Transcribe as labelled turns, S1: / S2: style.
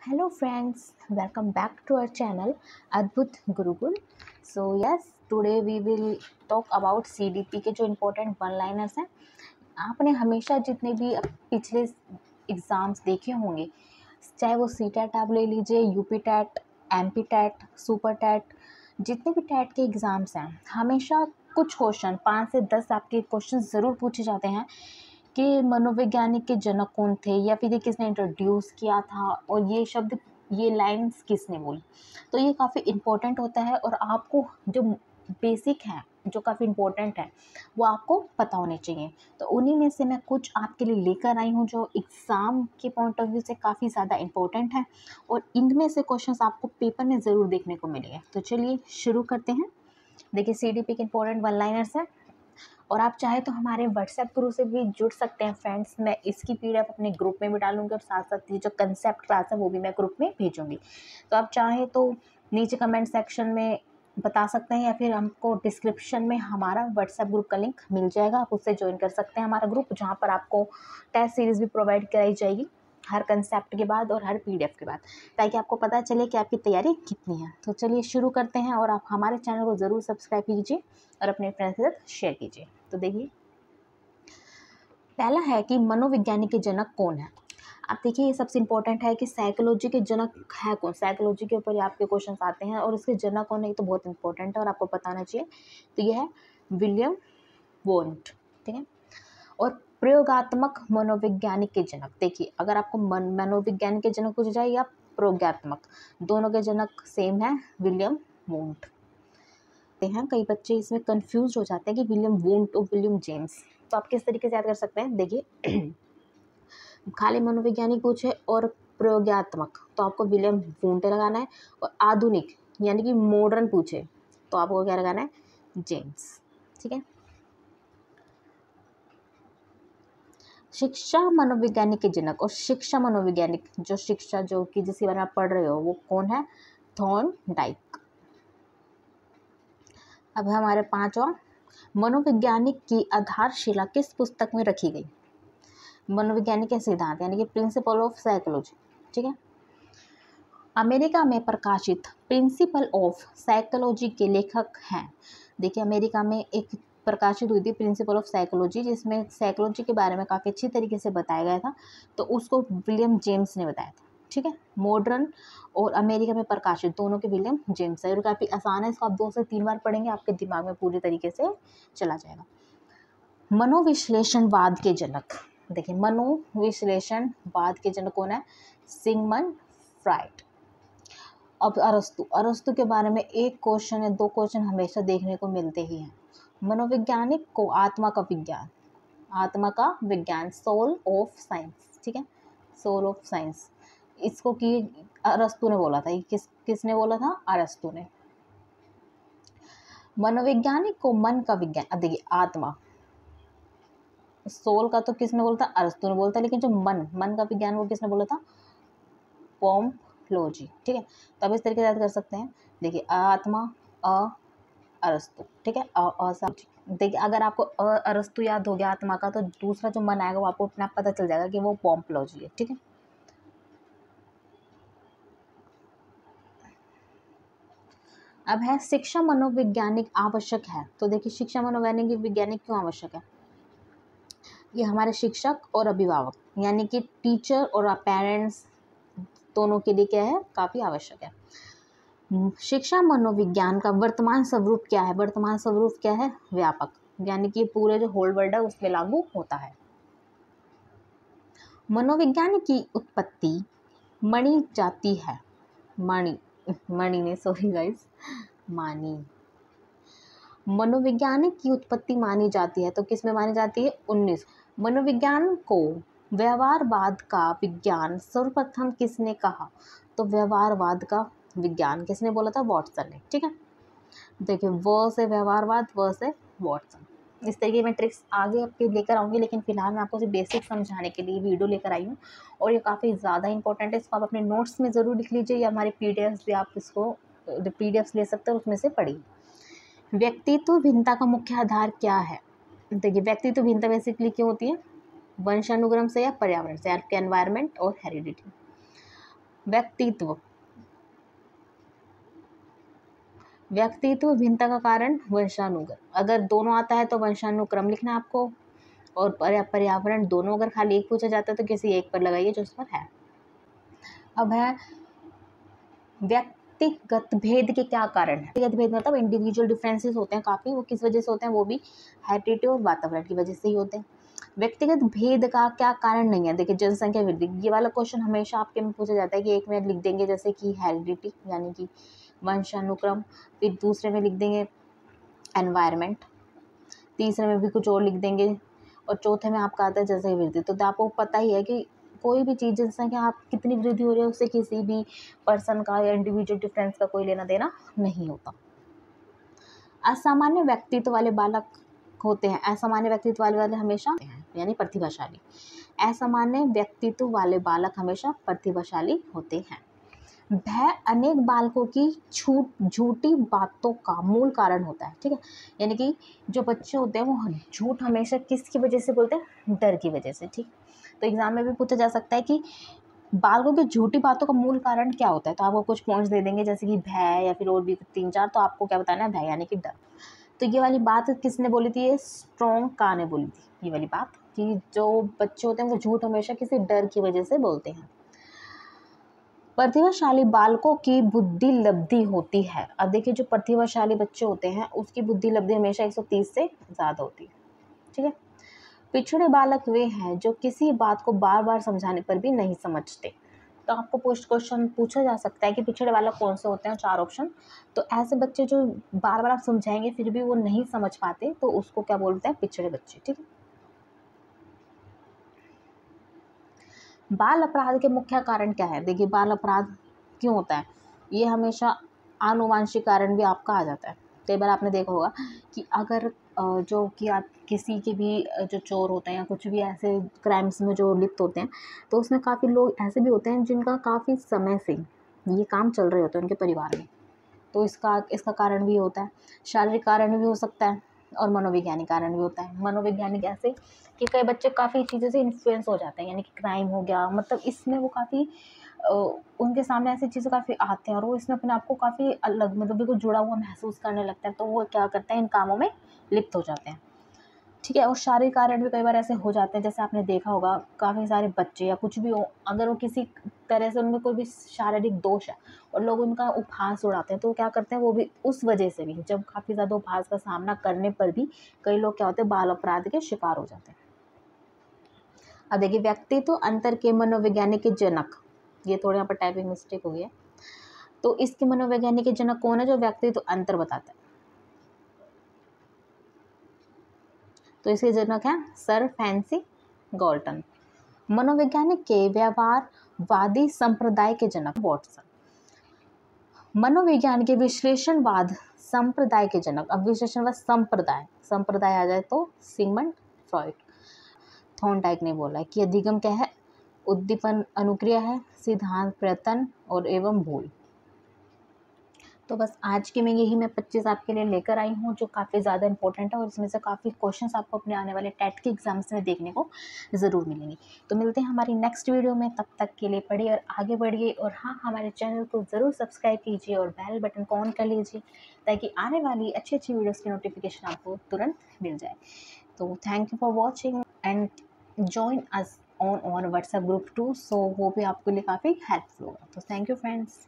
S1: Hello friends, welcome back to our channel Adbhut Gurukul. So yes, today we will talk about CDP के जो important one liners हैं. आपने हमेशा जितने भी पिछले एग्ज़ाम्स देखे होंगे, चाहे वो CTET आप ले लीजिए, UP TET, MP TET, super TET, जितने भी टेट के एग्ज़ाम्स हैं, हमेशा कुछ क्वेश्चन 5 से 10 आपके क्वेश्चन ज़रूर पूछे जाते हैं कि मनोवैज्ञानिक के जनक कौन थे या फिर ये किसने इंट्रोड्यूस किया था और ये शब्द ये लाइंस किसने बोली। तो ये काफ़ी इम्पोर्टेंट होता है और आपको जो बेसिक है जो काफ़ी इम्पोर्टेंट है वो आपको पता होने चाहिए। तो उन्हीं में से मैं कुछ आपके लिए लेकर आई हूँ जो एग्ज़ाम के पॉइंट ऑफ व्यू से काफ़ी ज़्यादा इम्पोर्टेंट है और इनमें से क्वेश्चंस आपको पेपर में ज़रूर देखने को मिलेंगे। तो चलिए शुरू करते हैं। देखिए CDP के इम्पोर्टेंट वन लाइनर्स हैं और आप चाहे तो हमारे व्हाट्सएप ग्रुप से भी जुड़ सकते हैं फ्रेंड्स। मैं इसकी पीडीएफ अपने ग्रुप में भी डालूंगी और साथ साथ ये जो कंसेप्ट क्लास है वो भी मैं ग्रुप में भेजूंगी। तो आप चाहें तो नीचे कमेंट सेक्शन में बता सकते हैं या फिर हमको डिस्क्रिप्शन में हमारा व्हाट्सएप ग्रुप का लिंक मिल जाएगा, आप उससे ज्वाइन कर सकते हैं हमारा ग्रुप, जहाँ पर आपको टेस्ट सीरीज़ भी प्रोवाइड कराई जाएगी हर कंसेप्ट के बाद और हर पीडीएफ के बाद, ताकि आपको पता चले कि आपकी तैयारी कितनी है। तो चलिए शुरू करते हैं और आप हमारे चैनल को ज़रूर सब्सक्राइब कीजिए और अपने फ्रेंड्स के साथ शेयर कीजिए। तो देखिए पहला है कि मनोविज्ञानी के जनक कौन है। आप देखिए ये सबसे इम्पोर्टेंट है कि साइकोलॉजी के जनक है कौन। साइकोलॉजी के ऊपर आपके क्वेश्चन आते हैं और इसके जनक कौन है, ये तो बहुत इंपॉर्टेंट है और आपको पता होना चाहिए। तो ये है विलियम वोंट, ठीक है। और प्रयोगात्मक मनोवैज्ञानिक के जनक, देखिए अगर आपको मनोविज्ञानिक के जनक पूछा जाए या प्रयोगात्मक, दोनों के जनक सेम है, विलियम वोंट हैं। कई बच्चे इसमें कंफ्यूज हो जाते हैं कि विलियम वोंट और विलियम जेम्स, तो आप किस तरीके से याद कर सकते हैं। देखिए खाली मनोवैज्ञानिक पूछे और प्रयोगात्मक तो आपको विलियम वोंट लगाना है, और आधुनिक यानी कि मॉडर्न पूछे तो आपको क्या लगाना है, जेम्स, ठीक है। शिक्षा मनोवैज्ञानिक के जनक और शिक्षा मनोवैज्ञानिक जो शिक्षा जो कि जिसके बारे में आप पढ़ रहे हो वो कौन है, थॉर्नडाइक। अब है हमारे पांचवा, मनोवैज्ञानिक की आधारशिला किस पुस्तक में रखी गई। मनोवैज्ञानिक के सिद्धांत यानी कि प्रिंसिपल ऑफ साइकोलॉजी, ठीक है। अमेरिका में प्रकाशित प्रिंसिपल ऑफ साइकोलॉजी के लेखक हैं। देखिए अमेरिका में एक प्रकाशित हुई थी प्रिंसिपल ऑफ साइकोलॉजी, जिसमें साइकोलॉजी के बारे में काफ़ी अच्छी तरीके से बताया गया था, तो उसको विलियम जेम्स ने बताया था, ठीक है। मॉडर्न और अमेरिका में प्रकाशित दोनों के विलियम जेम्स है और काफ़ी आसान है, इसको आप 2 से 3 बार पढ़ेंगे आपके दिमाग में पूरी तरीके से चला जाएगा। मनोविश्लेषणवाद के जनक, देखिए मनोविश्लेषणवाद के जनक कौन है, सिगमंड फ्राइड। अब अरस्तु के बारे में एक क्वेश्चन या 2 क्वेश्चन हमेशा देखने को मिलते ही हैं। मनोवैज्ञानिक को आत्मा का विज्ञान सोल ऑफ साइंस, ठीक है, सोल ऑफ साइंस, इसको कि अरस्तु ने बोला था। ये किसने बोला था, अरस्तु ने। मनोवैज्ञानिक को मन का विज्ञान, अब देखिए आत्मा सोल का तो किसने बोला था, अरस्तु ने बोला था, लेकिन जो मन का विज्ञान वो किसने बोला था, पोम्प्लोजी, ठीक है। तो अब इस तरीके से याद कर सकते हैं। देखिए आत्मा अरस्तु, ठीक है, देखिए अगर आपको अरस्तु याद हो गया आत्मा का, तो दूसरा जो मन आएगा वो आपको अपने आप पता चल जाएगा कि वो पोम्प्लोजी है, ठीक है। अब है शिक्षा मनोवैज्ञानिक आवश्यक है। तो देखिए शिक्षा वैज्ञानिक क्यों आवश्यक है, ये हमारे शिक्षक और अभिभावक यानी कि टीचर और पेरेंट्स दोनों के लिए क्या है, काफ़ी आवश्यक है। शिक्षा मनोविज्ञान का वर्तमान स्वरूप क्या है, वर्तमान स्वरूप क्या है, व्यापक, यानी कि पूरे जो होल वर्ल्ड है उसमें लागू होता है। मनोविज्ञान की उत्पत्ति मानी जाती है, मनोविज्ञान की उत्पत्ति मानी जाती है, तो किस में मानी जाती है, 19। मनोविज्ञान को व्यवहारवाद का विज्ञान सर्वप्रथम किसने कहा, तो व्यवहारवाद का विज्ञान किसने बोला था, वॉटसन ने, ठीक है। देखिए वो से व्यवहारवाद, वो से वॉटसन, इस तरीके में ट्रिक्स आगे आपके लेकर आऊँगी, लेकिन फिलहाल मैं आपको सिर्फ बेसिक समझाने के लिए वीडियो लेकर आई हूँ और ये काफ़ी ज़्यादा इंपॉर्टेंट है। इसको आप अपने नोट्स में ज़रूर लिख लीजिए या हमारे पीडीएफ्स भी आप इसको पीडीएफ्स ले सकते हैं, उसमें से पढ़िए। व्यक्तित्व भिन्नता का मुख्य आधार क्या है। देखिए व्यक्तित्व भिन्नता बेसिकली क्यों होती है, वंशानुक्रम से या पर्यावरण से, आपके एनवायरनमेंट और हेरिडिटी। व्यक्तित्व, व्यक्तित्व भिन्नता का कारण वंशानुगत। अगर दोनों आता है तो वंशानुक्रम लिखना है आपको, और पर्यावरण दोनों अगर खाली एक पूछा जाता है तो किसी एक पर लगाइए जो उस पर है। अब है व्यक्तिगत भेद के क्या कारण है। व्यक्तिगत भेद मतलब इंडिविजुअल डिफरेंसेस होते हैं काफ़ी, वो किस वजह से होते हैं, वो भी हेरिडिटी और वातावरण की वजह से ही होते हैं। व्यक्तिगत भेद का क्या कारण नहीं है, देखिए जनसंख्या वृद्धि, ये वाला क्वेश्चन हमेशा आपके में पूछा जाता है कि एक में लिख देंगे जैसे कि हेरिडिटी यानी कि वंशानुक्रम, फिर दूसरे में लिख देंगे एनवायरनमेंट, तीसरे में भी कुछ और लिख देंगे, और चौथे में आपका आता है जनसंख्या वृद्धि। तो आपको पता ही है कि कोई भी चीज़ जनसंख्या आप कितनी वृद्धि हो रही है उससे किसी भी पर्सन का या इंडिविजुअल डिफरेंस का कोई लेना देना नहीं होता। असामान्य व्यक्तित्व वाले बालक होते हैं, असामान्य व्यक्तित्व वाले हमेशा यानी प्रतिभाशाली, असामान्य व्यक्तित्व वाले बालक हमेशा प्रतिभाशाली होते हैं। भय अनेक बालकों की झूठी बातों का मूल कारण होता है, ठीक है। यानी कि जो बच्चे होते हैं वो झूठ हमेशा किसकी वजह से बोलते हैं, डर की वजह से, ठीक। तो एग्जाम में भी पूछा जा सकता है कि बालकों की झूठी बातों का मूल कारण क्या होता है, तो आपको कुछ पॉइंट्स दे देंगे जैसे कि भय या फिर और भी 3-4, तो आपको क्या बताना है, भय यानी कि डर। तो ये वाली बात किसने बोली थी, ये स्ट्रॉन्ग का ने बोली थी ये वाली बात, कि जो बच्चे होते हैं वो झूठ हमेशा किसी डर की वजह से बोलते हैं। प्रतिभाशाली बालकों की बुद्धि लब्धि होती है। अब देखिए जो प्रतिभाशाली बच्चे होते हैं उसकी बुद्धि लब्धि हमेशा 130 से ज़्यादा होती है, ठीक है। पिछड़े बालक वे हैं जो किसी बात को बार बार समझाने पर भी नहीं समझते। तो आपको पोस्ट क्वेश्चन पूछा जा सकता है कि पिछड़े बालक कौन से होते हैं, 4 ऑप्शन। तो ऐसे बच्चे जो बार बार आप समझाएंगे फिर भी वो नहीं समझ पाते तो उसको क्या बोलते हैं, पिछड़े बच्चे, ठीक है। बाल अपराध के मुख्य कारण क्या है, देखिए बाल अपराध क्यों होता है, ये हमेशा आनुवांशिक कारण भी आपका आ जाता है। कई बार आपने देखा होगा कि अगर जो कि आप किसी के भी जो चोर होते हैं या कुछ भी ऐसे क्राइम्स में जो लिप्त होते हैं, तो उसमें काफ़ी लोग ऐसे भी होते हैं जिनका काफ़ी समय से ये काम चल रहे होते हैं उनके परिवार में, तो इसका कारण भी होता है। शारीरिक कारण भी हो सकता है और मनोवैज्ञानिक कारण भी होता है। मनोवैज्ञानिक ऐसे कि कई बच्चे काफ़ी चीज़ों से इन्फ्लुएंस हो जाते हैं, यानी कि क्राइम हो गया, मतलब इसमें वो काफ़ी उनके सामने ऐसी चीज़ें काफ़ी आते हैं और वो इसमें अपने आप को काफ़ी अलग, मतलब बिल्कुल जुड़ा हुआ महसूस करने लगते हैं, तो वो क्या करते हैं, इन कामों में लिप्त हो जाते हैं, ठीक है। और शारीरिक कारण भी कई बार ऐसे हो जाते हैं, जैसे आपने देखा होगा काफ़ी सारे बच्चे या कुछ भी हो, अगर वो किसी तरह से उनमें कोई भी शारीरिक दोष है और लोग उनका उपहास उड़ाते हैं, तो वो क्या करते हैं, वो भी उस वजह से भी जब काफ़ी ज़्यादा उपहास का सामना करने पर भी कई लोग क्या होते हैं, बाल अपराध के शिकार हो जाते हैं। अब देखिए व्यक्तित्व अंतर के मनोवैज्ञानिक के जनक, ये थोड़ा यहाँ पर टाइपिंग मिस्टेक हो गई है, तो इसके मनोवैज्ञानिक के जनक कौन है जो व्यक्तित्व अंतर बताता है, तो इसके जनक हैं सर फ्रांसिस गाल्टन। मनोवैज्ञानिक के व्यवहारवादी संप्रदाय के जनक वॉटसन। मनोविज्ञान के विश्लेषणवाद संप्रदाय के जनक, अब विश्लेषणवाद संप्रदाय आ जाए तो सिगमंड फ्रॉइड। थॉर्नडाइक ने बोला कि अधिगम क्या है, उद्दीपन अनुक्रिया है, सिद्धांत प्रयत्न और एवं भूल। तो बस आज की मैं 25 आपके लिए लेकर आई हूँ जो काफ़ी ज़्यादा इंपॉर्टेंट है और इसमें से काफ़ी क्वेश्चंस आपको अपने आने वाले टेट के एग्जाम्स में देखने को ज़रूर मिलेंगे। तो मिलते हैं हमारी नेक्स्ट वीडियो में, तब तक के लिए पढ़िए और आगे बढ़िए, और हाँ हमारे चैनल को ज़रूर सब्सक्राइब कीजिए और बेल बटन को ऑन कर लीजिए ताकि आने वाली अच्छी अच्छी वीडियोज़ की नोटिफिकेशन आपको तुरंत मिल जाए। तो thank you for watching and join us on WhatsApp group 2, सो वो भी आपके लिए काफ़ी हेल्पफुल होगा। तो थैंक यू फ्रेंड्स।